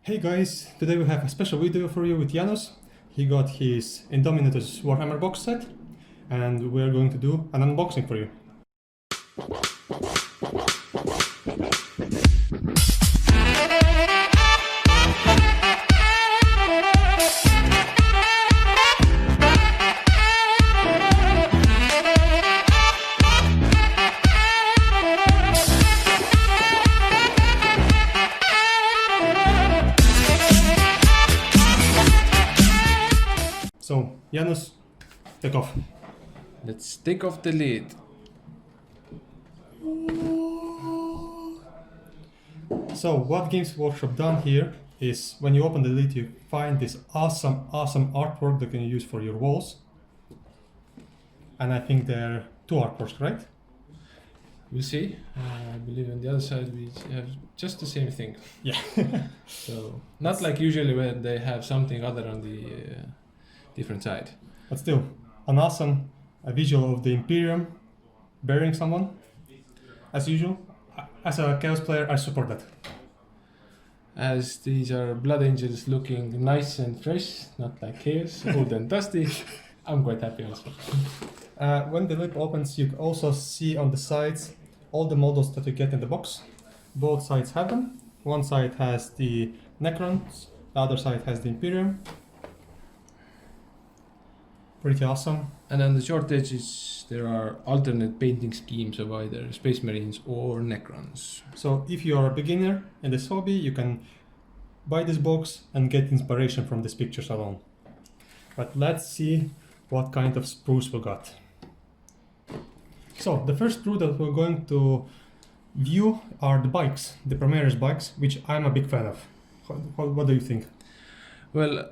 Hey guys, today we have a special video for you with Janos. He got his Indomitus Warhammer box set and we're going to do an unboxing for you. So, Janos, take off. Let's take off the lid. So, what Games Workshop done here is when you open the lid, you find this awesome artwork that you can use for your walls. And I think there are two artworks, right? We'll see. I believe on the other side we have just the same thing. Yeah. So not like usually when they have something other on the different side. But still, an awesome visual of the Imperium burying someone, as usual. As a Chaos player, I support that. As these are Blood Angels looking nice and fresh, not like Chaos, old and dusty, I'm quite happy also. When the lid opens, you also see on the sides all the models that you get in the box. Both sides have them. One side has the Necrons, the other side has the Imperium. Pretty awesome. And on the short edges there are alternate painting schemes of either Space Marines or Necrons. So if you are a beginner in this hobby, you can buy this box and get inspiration from these pictures alone. But let's see what kind of sprues we got. So the first sprue that we're going to view are the bikes, the Primaries bikes, which I'm a big fan of. What do you think? Well,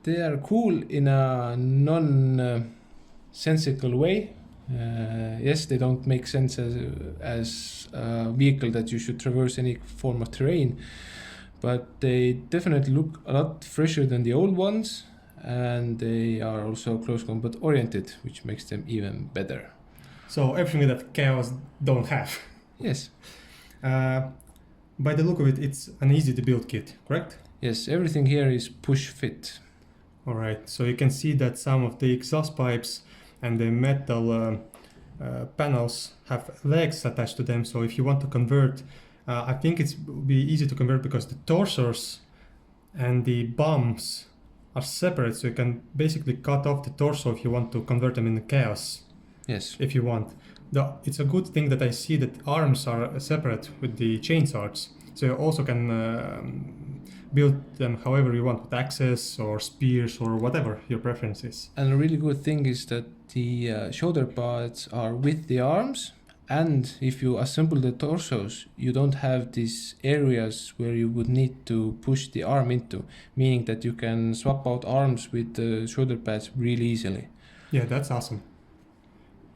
they are cool in a non-sensical way. Yes, they don't make sense as a vehicle that you should traverse any form of terrain, but they definitely look a lot fresher than the old ones, and they are also close combat oriented, which makes them even better. So everything that Chaos don't have. Yes. By the look of it, it's an easy to build kit, correct? Yes, everything here is push fit. Alright, so you can see that some of the exhaust pipes and the metal panels have legs attached to them, so if you want to convert, I think it will be easy to convert because the torsos and the bombs are separate, so you can basically cut off the torso if you want to convert them into Chaos. Yes. If you want. It's a good thing that I see that arms are separate with the chainswords, so you also can build them however you want, with axes or spears or whatever your preference is. And a really good thing is that the shoulder pads are with the arms, and if you assemble the torsos, you don't have these areas where you would need to push the arm into, meaning that you can swap out arms with the shoulder pads really easily. Yeah, that's awesome.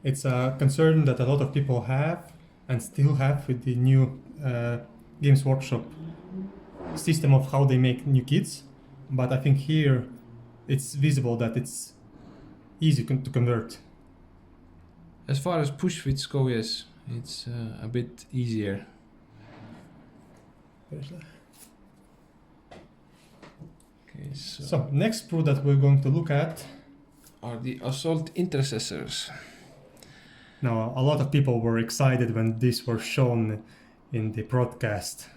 It's a concern that a lot of people have and still have with the new Games Workshop system of how they make new kits, but I think here it's visible that it's easy to convert. As far as push fits go, yes, it's a bit easier. Okay, so next sprue that we're going to look at are the Assault Intercessors. Now, a lot of people were excited when these were shown in the broadcast.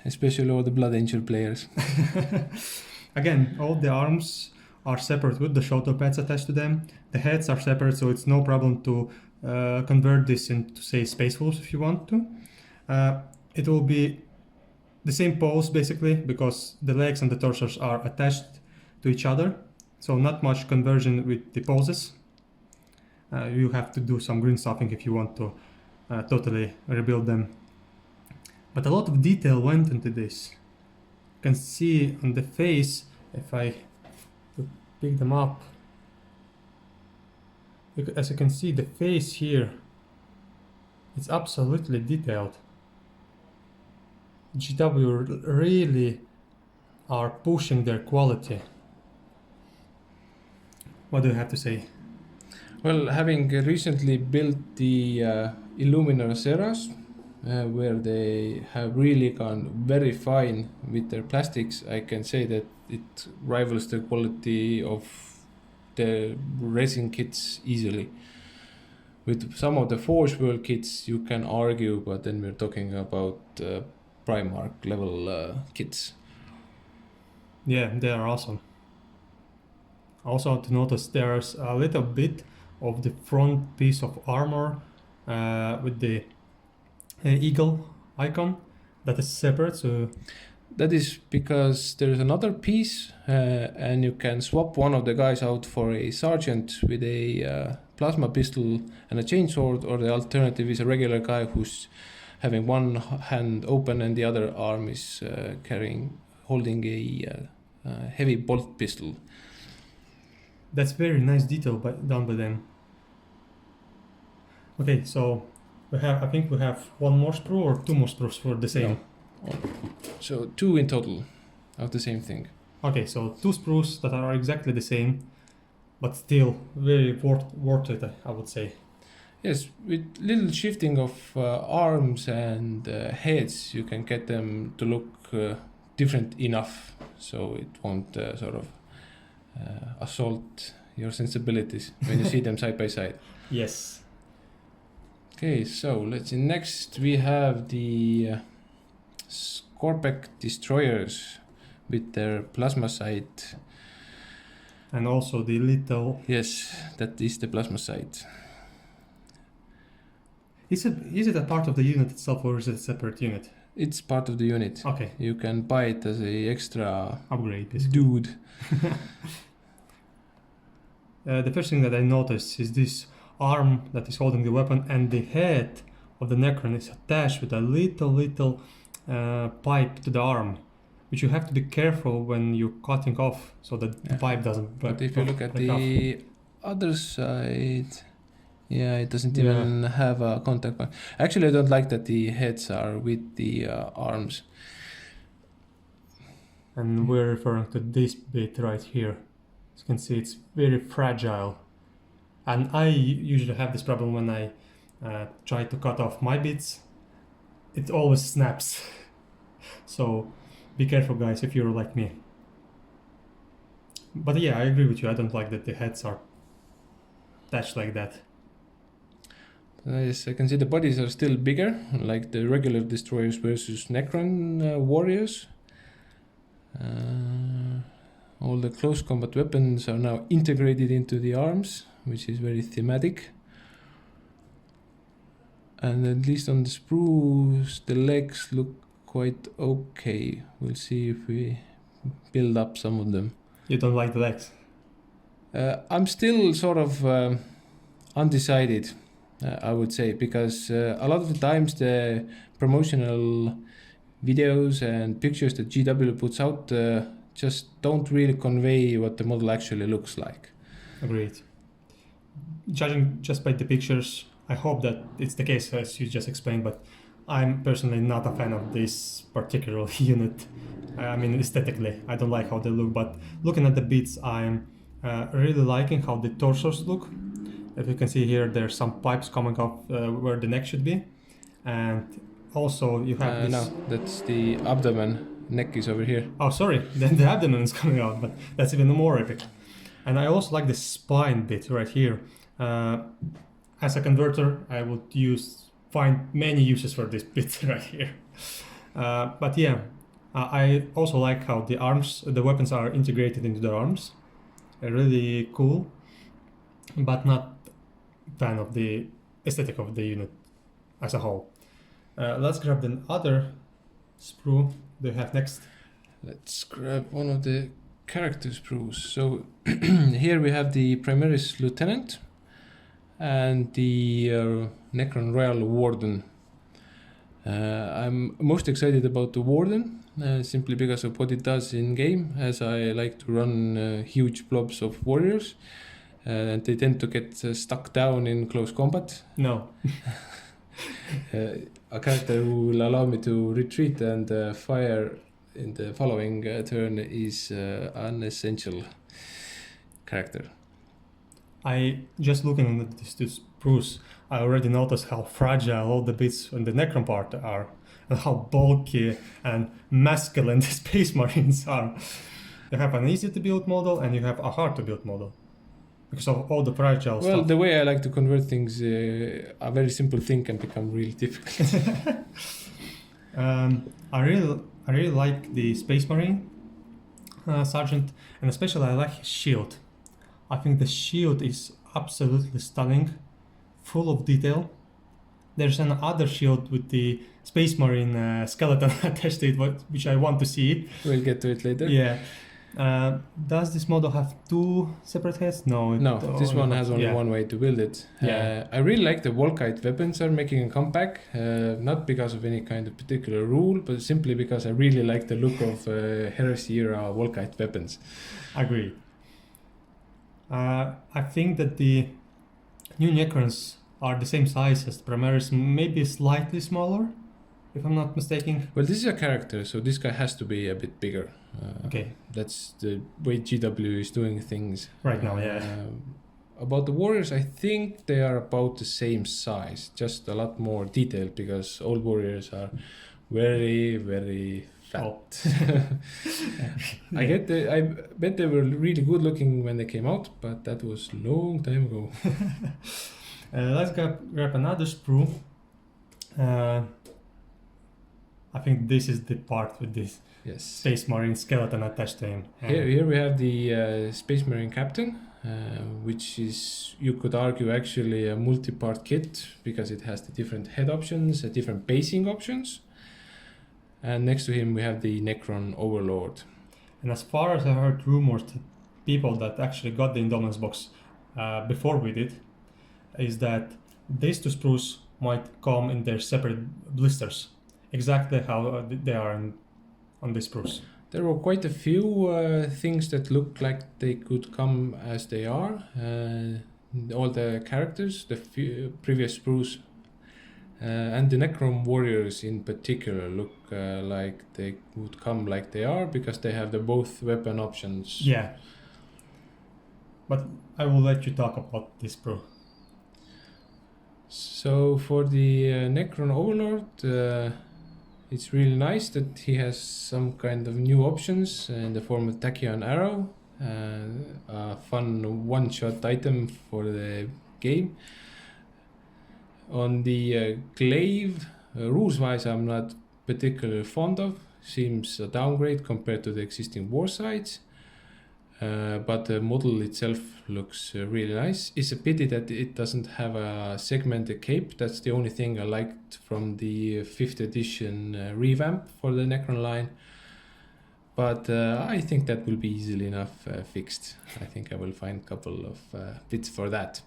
Especially all the Blood Angel players. Again, all the arms are separate with the shoulder pads attached to them. The heads are separate, so it's no problem to convert this into, say, Space Wolves if you want to. It will be the same pose, basically, because the legs and the torsos are attached to each other. So not much conversion with the poses. You have to do some green stuffing if you want to totally rebuild them. But a lot of detail went into this. You can see on the face, if I pick them up, as you can see, the face here, it's absolutely detailed. GW really are pushing their quality. What do you have to say? Well, having recently built the Illuminor Seras, where they have really gone very fine with their plastics. I can say that it rivals the quality of the resin kits easily. With some of the Forge World kits you can argue, but then we're talking about Primarch level kits. Yeah, they are awesome. Also to notice there's a little bit of the front piece of armor with the eagle icon that is separate. So that is because there is another piece, and you can swap one of the guys out for a sergeant with a plasma pistol and a chainsword, or the alternative is a regular guy who's having one hand open and the other arm is holding a heavy bolt pistol. That's very nice detail done by them. Okay, so I think we have one more sprue or two more sprues for the same. No. So 2 in total of the same thing. Okay, so 2 sprues that are exactly the same, but still very worth it, I would say. Yes, with little shifting of arms and heads, you can get them to look different enough, so it won't assault your sensibilities when you see them side by side. Yes. Okay, so let's see. Next we have the Scorpec destroyers with their plasma sight. And also the little... Yes, that is the plasma sight. Is it a part of the unit itself, or is it a separate unit? It's part of the unit. Okay. You can buy it as a extra upgrade, basically. Dude. The first thing that I noticed is this arm that is holding the weapon, and the head of the Necron is attached with a little pipe to the arm, which you have to be careful when you're cutting off so that the pipe doesn't break. But if you look at the other side, yeah, it doesn't even have a contact point. Actually, I don't like that the heads are with the arms. And we're referring to this bit right here. As you can see, it's very fragile. And I usually have this problem when I try to cut off my bits. It always snaps. So be careful, guys, if you're like me. But yeah, I agree with you. I don't like that the heads are attached like that. Yes, I can see the bodies are still bigger, like the regular destroyers versus Necron warriors. All the close combat weapons are now integrated into the arms, which is very thematic. And at least on the sprues, the legs look quite okay. We'll see if we build up some of them. You don't like the legs? I'm still sort of undecided, I would say, because a lot of the times the promotional videos and pictures that GW puts out just don't really convey what the model actually looks like. Agreed. Judging just by the pictures, I hope that it's the case as you just explained, but I'm personally not a fan of this particular unit. I mean, aesthetically, I don't like how they look, but looking at the bits, I'm really liking how the torsos look. If you can see here, there's some pipes coming up where the neck should be. And also you have this... No, that's the abdomen. Neck is over here. Oh, sorry, then the abdomen is coming out, but that's even more epic. And I also like the spine bit right here. As a converter, I would find many uses for this bit right here. But yeah, I also like how the weapons are integrated into the arms. Really cool, but not fan of the aesthetic of the unit as a whole. Let's grab the other sprue they have next. Let's grab one of the character sprues. So here we have the Primaries Lieutenant and the Necron Royal Warden. I'm most excited about the Warden simply because of what it does in game, as I like to run huge blobs of warriors and they tend to get stuck down in close combat. No. A character who will allow me to retreat and fire in the following turn is an essential character. I just looking at this spruce, I already noticed how fragile all the bits on the Necron part are, and how bulky and masculine the Space Marines are. You have an easy to build model and you have a hard to build model because of all the fragile Well, stuff. the way I like to convert things, a very simple thing can become really difficult. I really like the Space Marine Sergeant, and especially I like his shield. I think the shield is absolutely stunning, full of detail. There's another shield with the Space Marine skeleton attached to it, which I want to see. We'll get to it later. Yeah. Does this model have two separate heads? No. No, this one has only yeah. one way to build it. Yeah. I really like the Volkite weapons are making a comeback, not because of any kind of particular rule, but simply because I really like the look of Heresy era Volkite weapons. Agree. I think that the new Necrons are the same size as the Primaries, maybe slightly smaller, if I'm not mistaken. Well, this is a character, so this guy has to be a bit bigger. Okay. That's the way GW is doing things. Right now, yeah. About the warriors, I think they are about the same size, just a lot more detailed because old warriors are very, very fat. Oh. I bet they were really good looking when they came out, but that was a long time ago. Let's grab another sprue. I think this is the part with this Yes. Space Marine skeleton attached to him. Here we have the Space Marine Captain, which is, you could argue, actually a multi-part kit because it has the different head options, the different basing options. And next to him we have the Necron Overlord. And as far as I heard rumors, that people that actually got the Indomitus box before we did, is that these two sprues might come in their separate blisters, exactly how they are on this spruce. There were quite a few things that look like they could come as they are. All the characters, the previous sprues, and the Necron warriors in particular look like they would come like they are because they have the both weapon options. Yeah. But I will let you talk about this sprue. So for the Necron Overlord, it's really nice that he has some kind of new options in the form of Tachyon Arrow, a fun one-shot item for the game. On the Glaive, rules-wise I'm not particularly fond of, seems a downgrade compared to the existing Warsides. But the model itself looks really nice. It's a pity that it doesn't have a segmented cape. That's the only thing I liked from the 5th edition revamp for the Necron line. But I think that will be easily enough fixed. I think I will find a couple of bits for that.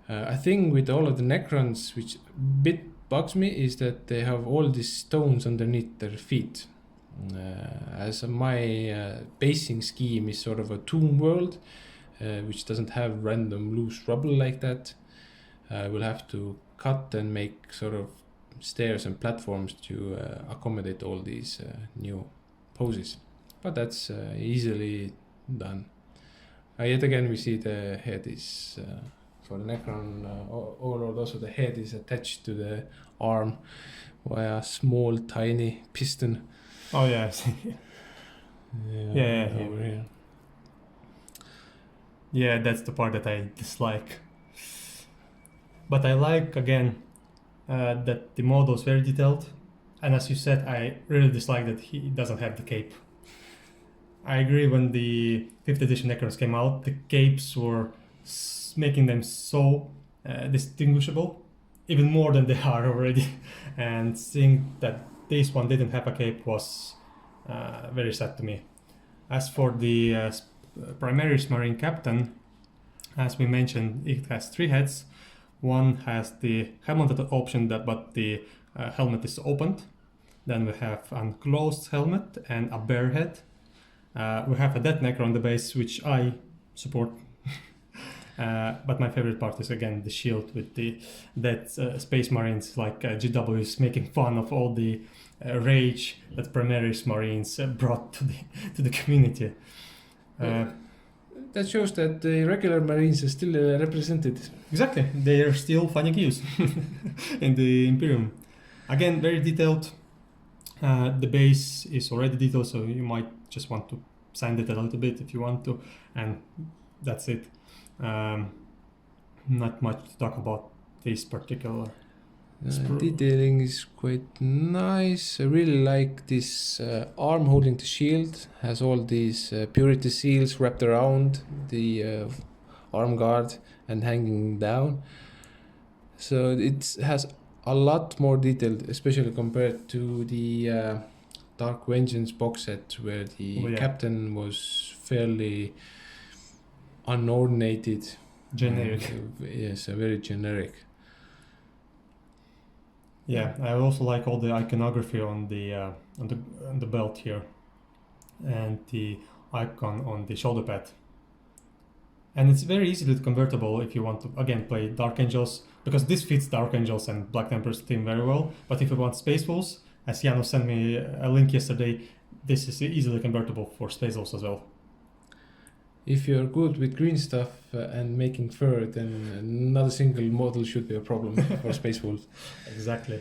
A thing with all of the Necrons which a bit bugs me is that they have all these stones underneath their feet. As my basing scheme is sort of a tomb world, which doesn't have random loose rubble like that, I will have to cut and make sort of stairs and platforms to accommodate all these new poses. But that's easily done. Yet again, we see the head is, for the Necron Overlord, also the head is attached to the arm via a small tiny piston. Oh yeah, yeah. Over here. Yeah, that's the part that I dislike. But I like again that the model is very detailed, and as you said, I really dislike that he doesn't have the cape. I agree. When the 5th edition Necrons came out, the capes were making them so distinguishable, even more than they are already. And seeing that this one didn't have a cape was very sad to me. As for the Primaries Marine Captain, as we mentioned, it has 3 heads. One has the helmet option, but the helmet is opened. Then we have an closed helmet and a bare head. We have a dead Necron on the base, which I support. But my favorite part is again the shield with the dead Space Marines, like GW is making fun of all the rage that Primaries Marines brought to the community. that shows that the regular Marines are still represented. Exactly, they are still finding use in the Imperium. Again, very detailed. The base is already detailed, so you might just want to sand it a little bit if you want to, and that's it. Not much to talk about this particular. Detailing is quite nice. I really like this arm holding the shield. Has all these purity seals wrapped around the arm guard and hanging down. So it has a lot more detail, especially compared to the Dark Vengeance box set, where the captain was fairly unornate. Generic. Yes, very generic. Yeah, I also like all the iconography on the belt here, and the icon on the shoulder pad. And it's very easily convertible if you want to again play Dark Angels, because this fits Dark Angels and Black Templars theme very well. But if you want Space Wolves, as Janos sent me a link yesterday, this is easily convertible for Space Wolves as well. If you're good with green stuff and making fur, then not a single model should be a problem for Space Wolves. Exactly.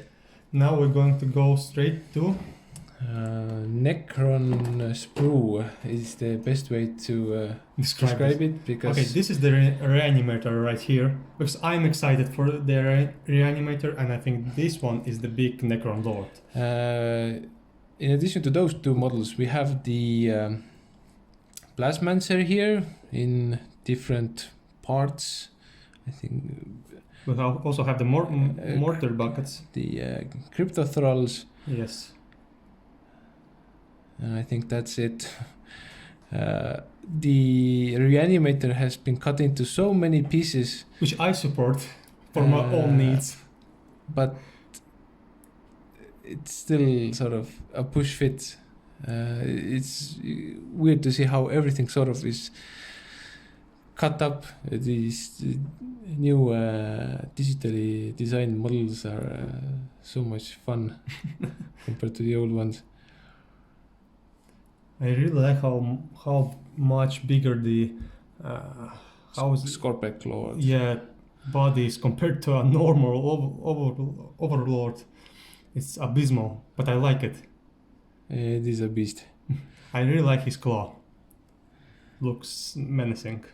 Now we're going to go straight to Necron Sprue is the best way to describe it, because okay, this is the reanimator right here, because I'm excited for the reanimator, and I think this one is the big Necron Lord. In addition to those two models, we have the Plasmancer here in different parts. I think we also have the mortar buckets. The Crypto Thralls. Yes. I think that's it. The reanimator has been cut into so many pieces, which I support for my own needs. But it's still sort of a push fit. It's weird to see how everything sort of is cut up. These new digitally designed models are so much fun compared to the old ones. I really like how much bigger the Scorpion Claw. Yeah, body is compared to a normal Overlord. It's abysmal, but I like it. It is a beast. I really like his claw. Looks menacing.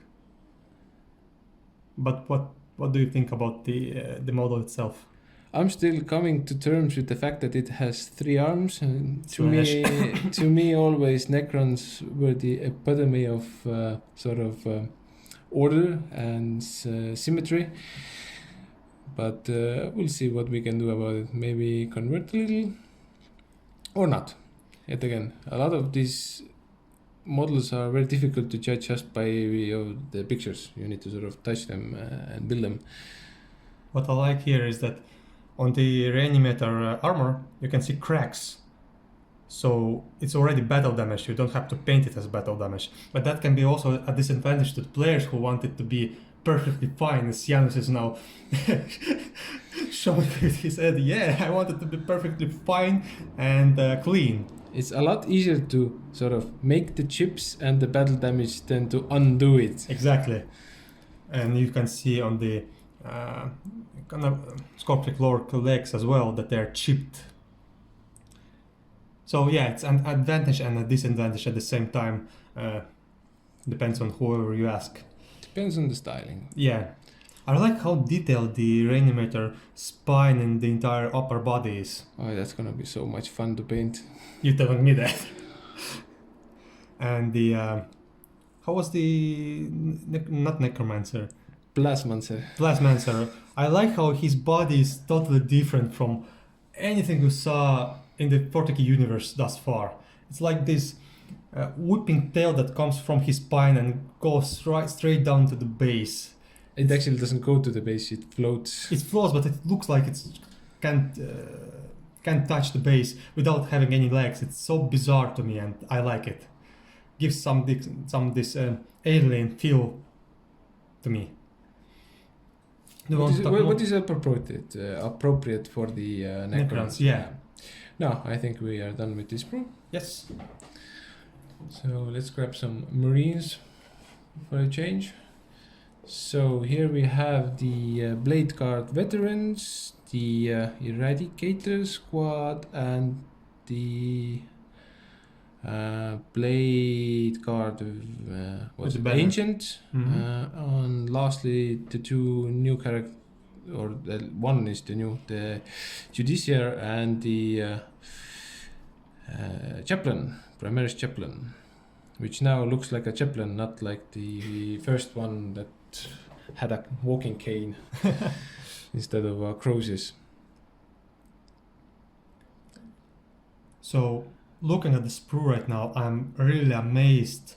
But what do you think about the model itself? I'm still coming to terms with the fact that it has 3 arms, and to me, always Necrons were the epitome of order and symmetry. But we'll see what we can do about it. Maybe convert a little, or not. Yet again, a lot of these models are very difficult to judge just by the pictures. You need to sort of touch them and build them. What I like here is that on the reanimator armor, you can see cracks. So it's already battle damage. You don't have to paint it as battle damage. But that can be also a disadvantage to the players who want it to be perfectly fine, as Janos is now showing with his head. Yeah, I want it to be perfectly fine and clean. It's a lot easier to sort of make the chips and the battle damage than to undo it. Exactly. And you can see on the Scorpion Lord legs as well that they're chipped. So yeah, it's an advantage and a disadvantage at the same time. Depends on whoever you ask. Depends on the styling. Yeah. I like how detailed the reanimator spine and the entire upper body is. Oh, that's gonna be so much fun to paint. You're telling me that. And the how was the not Necromancer? Plasmancer. I like how his body is totally different from anything we saw in the 40k universe thus far. It's like this whipping tail that comes from his spine and goes straight down to the base. It actually doesn't go to the base, it floats. It floats, but it looks like it can't touch the base without having any legs. It's so bizarre to me, and I like it. Gives some this alien feel to me. What is appropriate for the Necrons? Yeah. No, I think we are done with this sprue. Yes. So let's grab some Marines. for a change. So here we have the Blade Guard veterans, the Eradicator squad, and the Blade Guard With the banner. Ancient. And lastly, the two new characters, or one is the new, the Judiciary and the Chaplain, Primaries Chaplain, which now looks like a chaplain, not like the first one that had a walking cane instead of a crucis. So, looking at the sprue right now, I'm really amazed.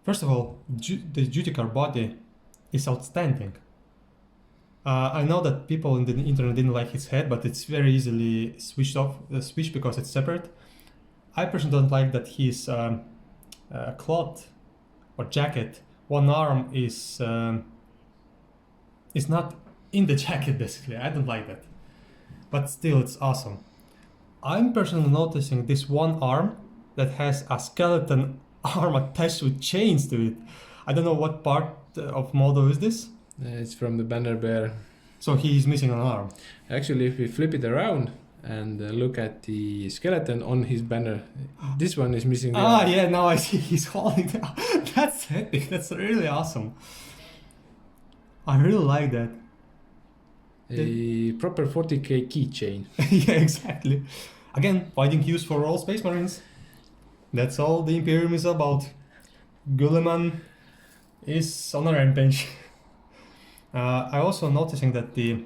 First of all, the Judicial body is outstanding. I know that people in the internet didn't like his head, but it's very easily switched because it's separate. I personally don't like that his cloth or jacket, one arm is not in the jacket basically. I don't like that, but still it's awesome. I'm personally noticing this one arm that has a skeleton arm attached with chains to it. I don't know what part of Modo is this. It's from the Banner Bear. So he's missing an arm. Actually, if we flip it around and look at the skeleton on his banner, this one is missing the arm. Yeah, now I see he's holding it. That's epic. That's really awesome. I really like that. A proper 40k keychain. Yeah, exactly. Again, finding use for all Space Marines. That's all the Imperium is about. Guilliman is on a rampage. I also noticing that the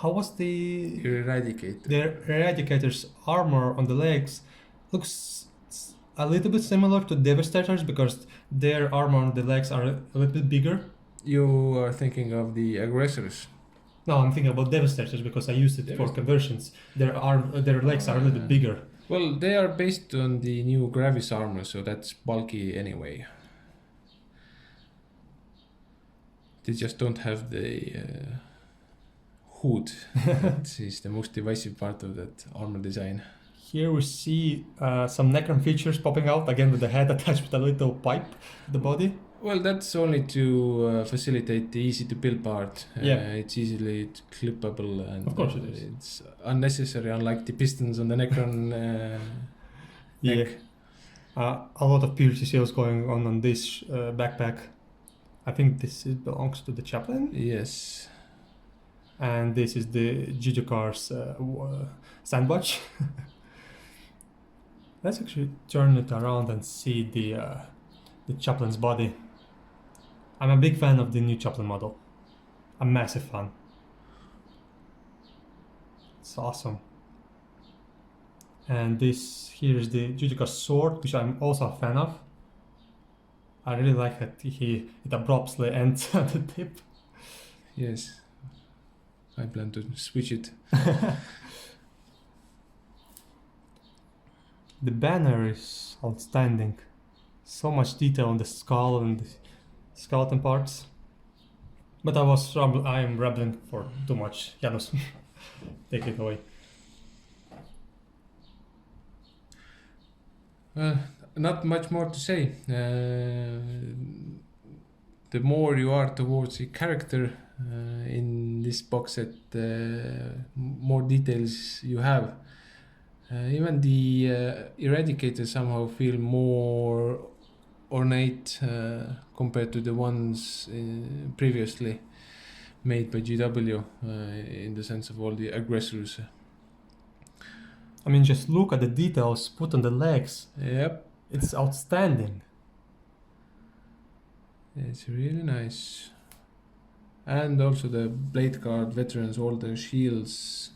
Eradicator. the Eradicator's armor on the legs looks a little bit similar to Devastators because their armor on the legs are a little bit bigger. You are thinking of the aggressors. No, I'm thinking about Devastators because I used it for conversions. Their legs are a little bit bigger. Well, they are based on the new Gravis armor, so that's bulky anyway. They just don't have the hood. That is the most divisive part of that armor design. Here we see some Necron features popping out, again with the head attached with a little pipe to the body. Well, that's only to facilitate the easy to build part. It's easily clippable and of course it is. It's unnecessary, unlike the pistons on the Necron neck. A lot of purity sales going on this backpack. I think this belongs to the Chaplain. Yes. And this is the Jujukar's sandwich. Let's actually turn it around and see the Chaplain's body. I'm a big fan of the new Chaplain model. A massive fan. It's awesome. And this here is the Judicial Sword, which I'm also a fan of. I really like that it abruptly ends at the tip. Yes. I plan to switch it. The banner is outstanding. So much detail on the skull and the skeleton parts. But I am rambling for too much. Janus, take it away. Not much more to say. The more you are towards a character in this box set, more details you have. Even the Eradicator somehow feel more ornate compared to the ones previously made by GW in the sense of all the aggressors. I mean, just look at the details put on the legs. Yep. It's outstanding. It's really nice. And also the Blade Guard veterans, all their shields.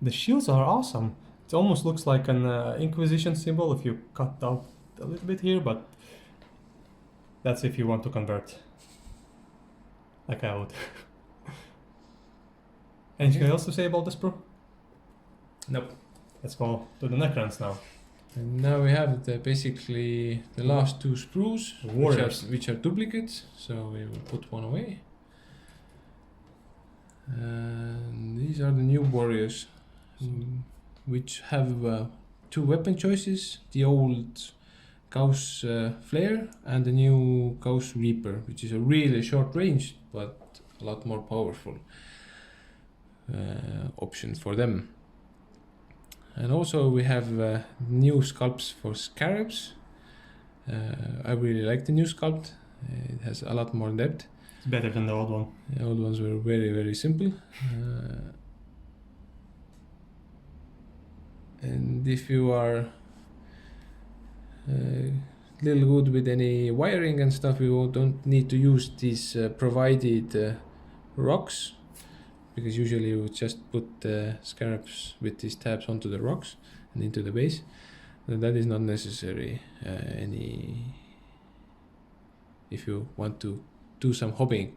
The shields are awesome. It almost looks like an Inquisition symbol if you cut out a little bit here, but that's if you want to convert. Like I would. Anything else to say about this, bro? Nope. Let's go to the Necrons now. And now we have basically the last two sprues, which are duplicates, so we will put one away. And these are the new warriors, which have two weapon choices. The old Gauss Flare and the new Gauss Reaper, which is a really short range but a lot more powerful option for them. And also we have new sculpts for Scarabs. I really like the new sculpt. It has a lot more depth. It's better than the old one. The old ones were very, very simple. And if you are little good with any wiring and stuff, you don't need to use these provided rocks, because usually you just put the scarabs with these tabs onto the rocks and into the base. And that is not necessary if you want to do some hobbying.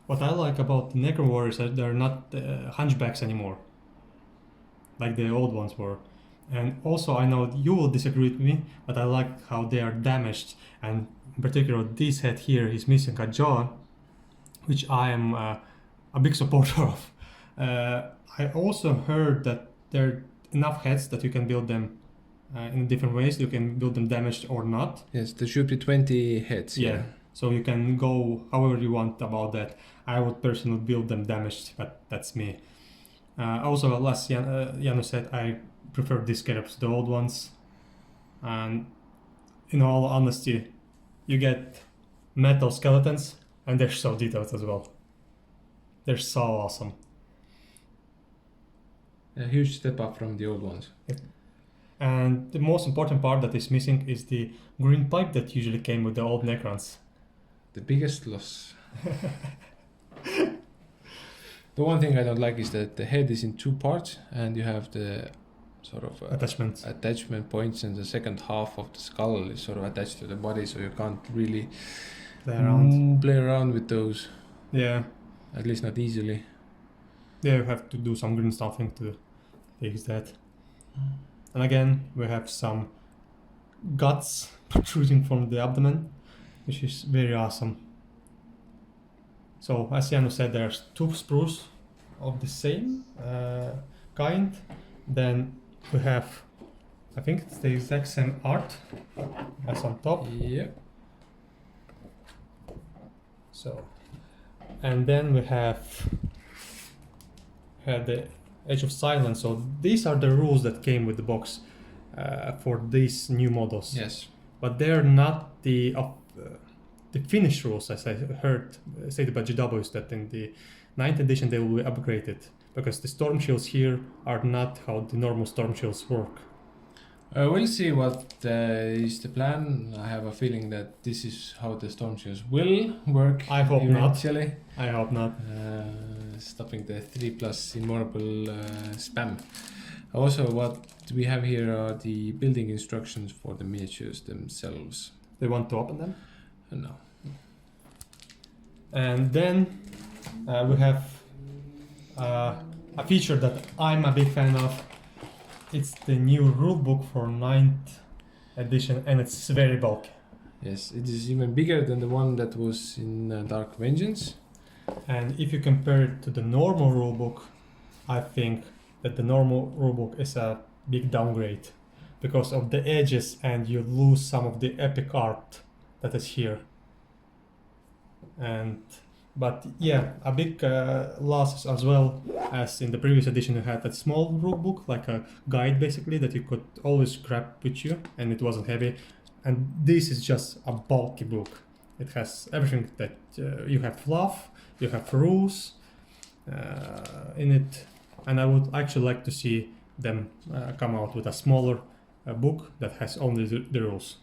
What I like about the Necron Warriors is that they're not hunchbacks anymore, like the old ones were. And also, I know you will disagree with me, but I like how they are damaged. And in particular, this head here is missing a jaw, which I am a big supporter of. I also heard that there are enough heads that you can build them in different ways. You can build them damaged or not. Yes, there should be 20 heads. Yeah. So you can go however you want about that. I would personally build them damaged, but that's me. Also, as Janu said, I prefer these scarabs to the old ones. And in all honesty, you get metal skeletons, and they're so detailed as well. They're so awesome. A huge step up from the old ones. And the most important part that is missing is the green pipe that usually came with the old Necrons. The biggest loss. The one thing I don't like is that the head is in two parts, and you have the sort of attachment points, and the second half of the skull is sort of attached to the body, so you can't really play around with those. Yeah. At least not easily. Yeah, you have to do some green stuffing to fix that. And again, we have some guts protruding from the abdomen, which is very awesome. So, as Janu said, there's two sprues of the same kind. Then we have, I think it's the exact same art as on top. Yeah. So, and then we have the Edge of Silence. So these are the rules that came with the box for these new models. Yes. But they're not the finished rules, as I heard stated by GWs, that in the 9th edition they will be upgraded, because the storm shields here are not how the normal storm shields work. We'll see what is the plan. I have a feeling that this is how the storm shields will work. I hope eventually. not. I hope not. Stopping the 3+ immortal spam. Also, what we have here are the building instructions for the miniatures themselves. They want to open them? No. And then we have a feature that I'm a big fan of. It's the new rulebook for 9th edition, and it's very bulky. Yes, it is even bigger than the one that was in Dark Vengeance. And if you compare it to the normal rulebook, I think that the normal rulebook is a big downgrade because of the edges, and you lose some of the epic art that is here. But yeah, a big loss as well, as in the previous edition you had that small rulebook, like a guide basically, that you could always grab with you, and it wasn't heavy. And this is just a bulky book. It has everything that you have fluff, you have rules in it, and I would actually like to see them come out with a smaller book that has only the rules.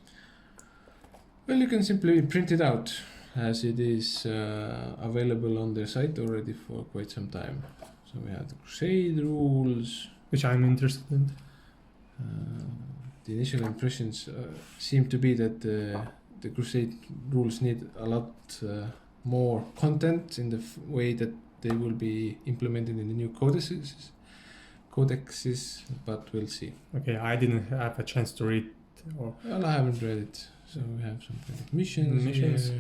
Well, you can simply print it out, as it is available on their site already for quite some time. So we have the Crusade Rules, which I'm interested in. The initial impressions seem to be that the Crusade Rules need a lot more content in the way that they will be implemented in the new codexes, but we'll see. Okay, I didn't have a chance to read. Well, I haven't read it. So we have some kind of missions. Here. So,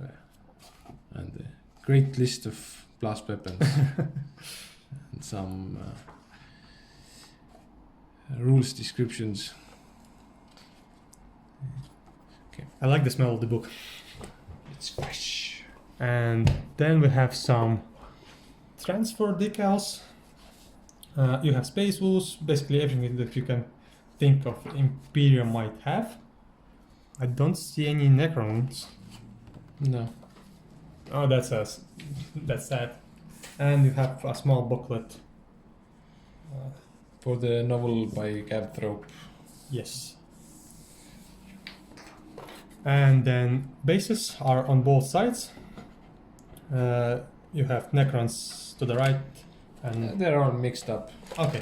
yeah. And a great list of blast weapons. And some rules descriptions. I like the smell of the book. It's fresh. And then we have some transfer decals. You have space rules, basically everything that you can think of Imperium might have. I don't see any Necrons. No. Oh, that's sad. And you have a small booklet. For the novel by Gabthrope. Yes. And then bases are on both sides. You have Necrons to the right, and They're all mixed up. okay.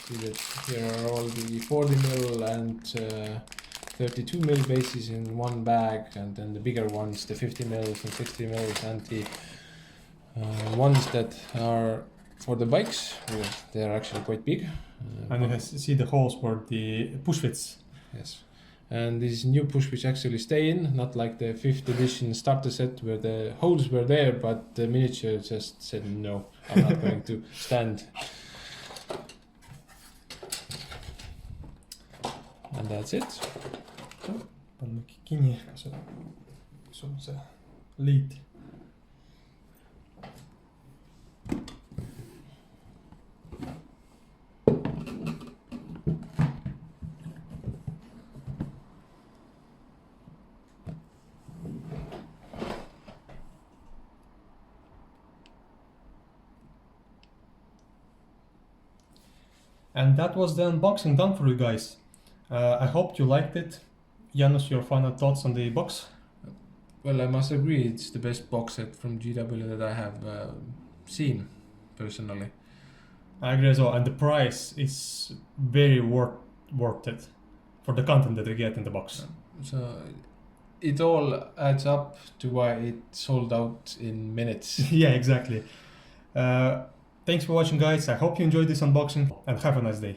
See that here are all the 40 mil and 32 mil bases in one bag, and then the bigger ones, the 50 mils and 60 mils, and the ones that are for the bikes. They are actually quite big. And you see the holes for the push fits. Yes. And these new push which actually stay in, not like the 5th edition starter set where the holes were there, but the miniature just said no, I'm not going to stand. And that's it. Pannakin kinni ehkä se on se liit. And that was the unboxing done for you guys. I hope you liked it. Janos, your final thoughts on the box? Well, I must agree, it's the best box set from GW that I have seen, personally. I agree as well, and the price is very worth it for the content that you get in the box. So it all adds up to why it sold out in minutes. Yeah, exactly. Thanks for watching, guys. I hope you enjoyed this unboxing, and have a nice day.